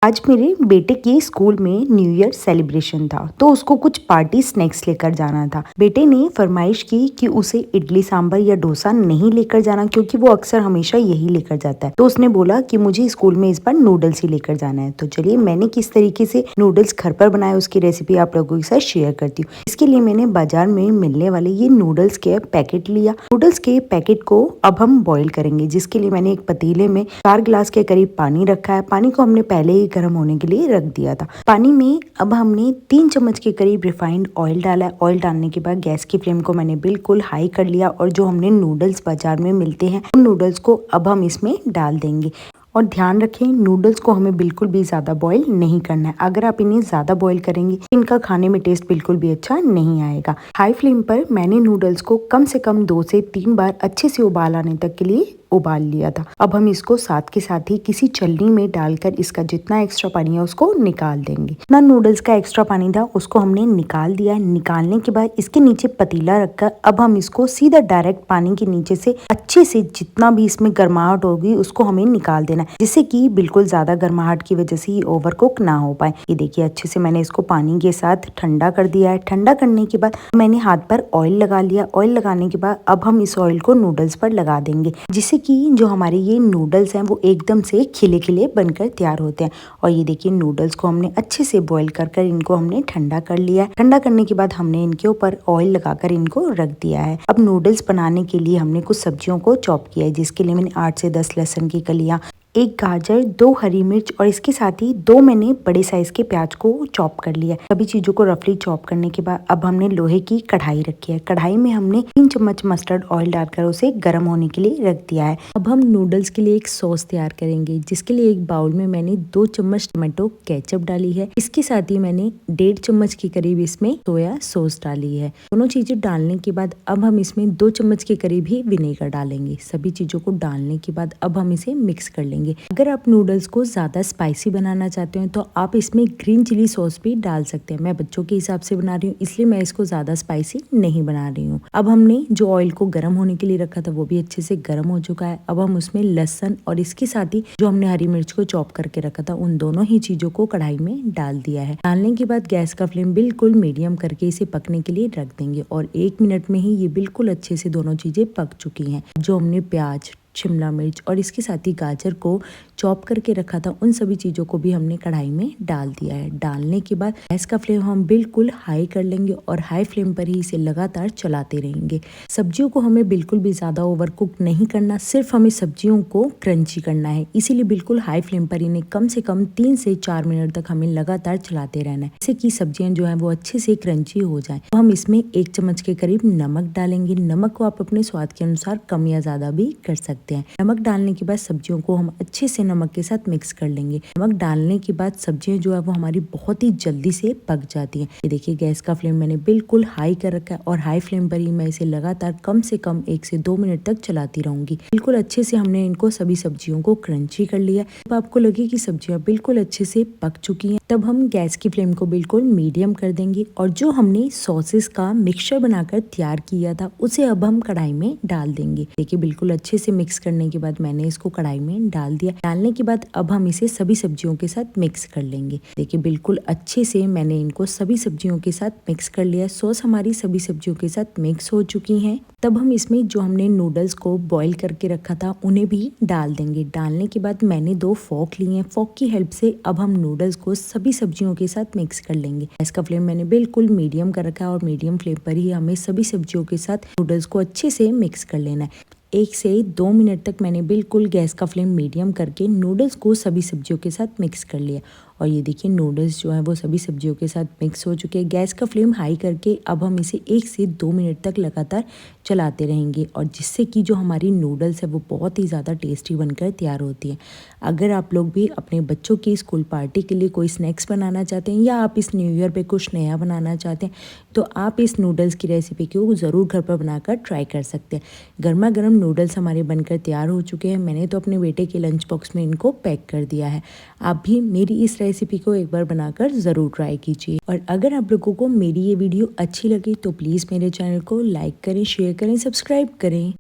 आज मेरे बेटे के स्कूल में न्यू ईयर सेलिब्रेशन था तो उसको कुछ पार्टी स्नैक्स लेकर जाना था। बेटे ने फरमाइश की कि उसे इडली सांभर या डोसा नहीं लेकर जाना क्योंकि वो अक्सर हमेशा यही लेकर जाता है। तो उसने बोला कि मुझे स्कूल में इस बार नूडल्स ही लेकर जाना है। तो चलिए मैंने किस तरीके से नूडल्स घर पर बनाए उसकी रेसिपी आप लोगों के साथ शेयर करती हूँ। इसके लिए मैंने बाजार में मिलने वाले ये नूडल्स के पैकेट लिया। नूडल्स के पैकेट को अब हम बॉईल करेंगे, जिसके लिए मैंने एक पतीले में 4 गिलास के करीब पानी रखा है। पानी को हमने पहले ही गर्म होने के लिए रख दिया था। पानी में अब हमने 3 चम्मच के करीब रिफाइंड ऑयल डाला है। ऑयल डालने के बाद गैस की फ्लेम को मैंने बिल्कुल हाई कर लिया और जो हमने नूडल्स बाजार में मिलते हैं उन नूडल्स को अब हम इसमें डाल देंगे। और ध्यान रखें, नूडल्स को हमें बिल्कुल भी ज़्यादा बॉईल नहीं करना है। अगर आप इन्हें ज़्यादा बॉईल करेंगे इनका खाने में टेस्ट बिल्कुल भी अच्छा नहीं आएगा। हाई फ्लेम पर मैंने नूडल्स को कम से कम 2 से 3 बार अच्छे से उबाल आने तक के लिए उबाल लिया था। अब हम इसको साथ के साथ ही किसी छलनी में डालकर इसका जितना एक्स्ट्रा पानी है उसको निकाल देंगे। ना नूडल्स का एक्स्ट्रा पानी था उसको हमने निकाल दिया है। निकालने के बाद इसके नीचे पतीला रखकर अब हम इसको सीधा डायरेक्ट पानी के नीचे से अच्छे से जितना भी इसमें गर्माहट होगी उसको हमें निकाल देना है, जिससे कि बिल्कुल ज्यादा गर्माहट की वजह से ये ओवर कुक ना हो पाए। ये देखिए अच्छे से मैंने इसको पानी के साथ ठंडा कर दिया है। ठंडा करने के बाद मैंने हाथ पर ऑयल लगा लिया। ऑयल लगाने के बाद अब हम इस ऑयल को नूडल्स पर लगा देंगे, जिससे कि जो हमारे ये नूडल्स हैं वो एकदम से खिले खिले बनकर तैयार होते हैं। और ये देखिए नूडल्स को हमने अच्छे से बॉईल कर इनको हमने ठंडा कर लिया है। ठंडा करने के बाद हमने इनके ऊपर ऑयल लगाकर इनको रख दिया है। अब नूडल्स बनाने के लिए हमने कुछ सब्जियों को चॉप किया है, जिसके लिए मैंने 8 से 10 लहसुन की कलियां, 1 गाजर, 2 हरी मिर्च और इसके साथ ही 2 मैंने बड़े साइज के प्याज को चॉप कर लिया। सभी चीजों को रफली चॉप करने के बाद अब हमने लोहे की कढ़ाई रखी है। कढ़ाई में हमने 3 चम्मच मस्टर्ड ऑयल डालकर उसे गर्म होने के लिए रख दिया है। अब हम नूडल्स के लिए एक सॉस तैयार करेंगे, जिसके लिए एक बाउल में मैंने 2 चम्मच टोमेटो केचप डाली है। इसके साथ ही मैंने 1.5 चम्मच के करीब इसमें सोया सॉस डाली है। दोनों चीजें डालने के बाद अब हम इसमें 2 चम्मच के करीब ही विनेगर डालेंगे। सभी चीजों को डालने के बाद अब हम इसे मिक्स कर लेंगे। अगर आप नूडल्स को ज्यादा स्पाइसी बनाना चाहते हैं तो आप इसमें ग्रीन चिली सॉस भी डाल सकते हैं। मैं बच्चों के हिसाब से बना रही हूँ, इसलिए मैं इसको ज्यादा स्पाइसी नहीं बना रही हूँ। अब हमने जो ऑयल को गर्म होने के लिए रखा था वो भी अच्छे से गर्म हो चुका है। अब हम उसमें लहसुन और इसके साथ ही जो हमने हरी मिर्च को चॉप करके रखा था उन दोनों ही चीजों को कढ़ाई में डाल दिया है। डालने के बाद गैस का फ्लेम बिल्कुल मीडियम करके इसे पकने के लिए रख देंगे और 1 मिनट में ही ये बिल्कुल अच्छे से दोनों चीजें पक चुकी हैं। जो हमने प्याज, शिमला मिर्च और इसके साथ ही गाजर को चॉप करके रखा था उन सभी चीज़ों को भी हमने कढ़ाई में डाल दिया है। डालने के बाद गैस का फ्लेम हम बिल्कुल हाई कर लेंगे और हाई फ्लेम पर ही इसे लगातार चलाते रहेंगे। सब्जियों को हमें बिल्कुल भी ज़्यादा ओवर कुक नहीं करना, सिर्फ हमें सब्जियों को क्रंची करना है। इसीलिए बिल्कुल हाई फ्लेम पर इन्हें कम से कम 3 से 4 मिनट तक हमें लगातार चलाते रहना है, जिससे कि सब्जियां जो है वो अच्छे से क्रंची हो जाए। तो हम इसमें 1 चम्मच के करीब नमक डालेंगे। नमक को आप अपने स्वाद के अनुसार कम या ज़्यादा भी कर सकते हैं। नमक डालने के बाद सब्जियों को हम अच्छे से नमक के साथ मिक्स कर लेंगे। नमक डालने के बाद सब्जियां जो है वो हमारी बहुत ही जल्दी से पक जाती हैं। ये देखिए गैस का फ्लेम मैंने बिल्कुल हाई कर रखा है और हाई फ्लेम पर ही मैं इसे लगातार कम से कम 1 से 2 मिनट तक चलाती रहूंगी। बिल्कुल अच्छे से हमने इनको सभी सब्जियों को क्रंची कर लिया। अब आपको लगे कि सब्जियां बिल्कुल अच्छे से पक चुकी हैं, तब हम गैस की फ्लेम को बिल्कुल मीडियम कर देंगे और जो हमने सॉसेस का मिक्सचर बनाकर तैयार किया था उसे अब हम कढ़ाई में डाल देंगे। देखिए बिल्कुल अच्छे से मिक्स करने के बाद मैंने इसको कढ़ाई में डाल दिया। डालने के बाद अब हम इसे सभी सब्जियों के साथ मिक्स कर लेंगे। देखिए बिल्कुल अच्छे से मैंने इनको सभी सब्जियों के साथ मिक्स कर लिया। सॉस हमारी सभी सब्जियों के साथ मिक्स हो चुकी हैं। तब हम इसमें जो हमने नूडल्स को बॉईल करके रखा था उन्हें भी डाल देंगे। डालने के बाद मैंने 2 फोक लिए हैं। फोक की हेल्प से अब हम नूडल्स को सभी सब्जियों के साथ मिक्स कर लेंगे। गैस का फ्लेम मैंने बिल्कुल मीडियम कर रखा है और मीडियम फ्लेम पर ही हमें सभी सब्जियों के साथ नूडल्स को अच्छे से मिक्स कर लेना है। 1 से 2 मिनट तक मैंने बिल्कुल गैस का फ्लेम मीडियम करके नूडल्स को सभी सब्जियों के साथ मिक्स कर लिया। और ये देखिए नूडल्स जो है वो सभी सब्जियों के साथ मिक्स हो चुके हैं। गैस का फ्लेम हाई करके अब हम इसे 1 से 2 मिनट तक लगातार चलाते रहेंगे और जिससे कि जो हमारी नूडल्स है वो बहुत ही ज़्यादा टेस्टी बनकर तैयार होती है। अगर आप लोग भी अपने बच्चों की स्कूल पार्टी के लिए कोई स्नैक्स बनाना चाहते हैं या आप इस न्यू ईयर पे कुछ नया बनाना चाहते हैं तो आप इस नूडल्स की रेसिपी को ज़रूर घर पर बनाकर ट्राई कर सकते हैं। गर्मा गर्म नूडल्स हमारे बनकर तैयार हो चुके हैं। मैंने तो अपने बेटे के लंच बॉक्स में इनको पैक कर दिया है। आप भी मेरी इस रेसिपी को एक बार बनाकर ज़रूर ट्राई कीजिए। और अगर आप लोगों को मेरी ये वीडियो अच्छी लगी तो प्लीज़ मेरे चैनल को लाइक करें, शेयर करें, सब्सक्राइब करें।